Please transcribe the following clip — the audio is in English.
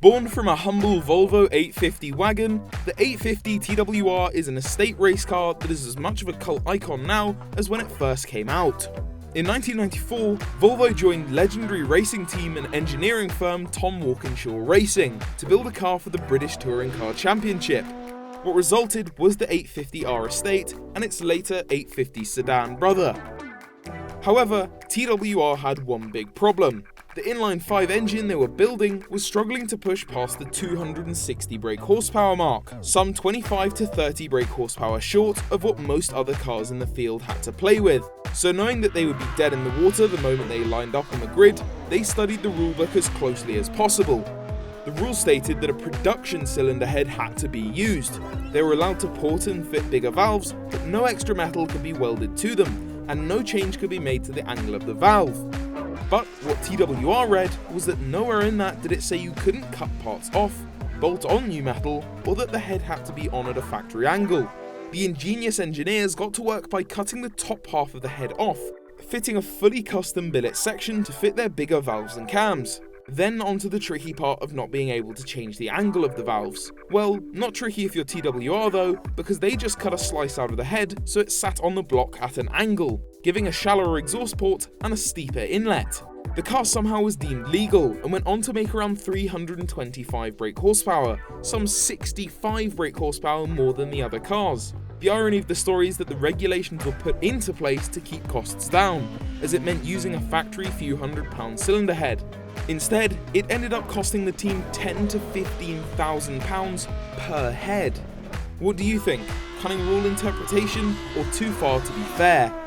Born from a humble Volvo 850 wagon, the 850 TWR is an estate race car that is as much of a cult icon now as when it first came out. In 1994, Volvo joined legendary racing team and engineering firm Tom Walkinshaw Racing to build a car for the British Touring Car Championship. What resulted was the 850R Estate and its later 850 sedan brother. However, TWR had one big problem. The inline-5 engine they were building was struggling to push past the 260 brake horsepower mark, some 25 to 30 brake horsepower short of what most other cars in the field had to play with. So knowing that they would be dead in the water the moment they lined up on the grid, they studied the rulebook as closely as possible. The rule stated that a production cylinder head had to be used. They were allowed to port and fit bigger valves, but no extra metal could be welded to them, and no change could be made to the angle of the valve. But what TWR read was that nowhere in that did it say you couldn't cut parts off, bolt on new metal, or that the head had to be on at a factory angle. The ingenious engineers got to work by cutting the top half of the head off, fitting a fully custom billet section to fit their bigger valves and cams. Then onto the tricky part of not being able to change the angle of the valves. Well, not tricky if you're TWR though, because they just cut a slice out of the head so it sat on the block at an angle, giving a shallower exhaust port and a steeper inlet. The car somehow was deemed legal and went on to make around 325 brake horsepower, some 65 brake horsepower more than the other cars. The irony of the story is that the regulations were put into place to keep costs down, as it meant using a factory few £100 cylinder head. Instead, it ended up costing the team £10,000 to £15,000 per head. What do you think? Cunning rule interpretation or too far to be fair?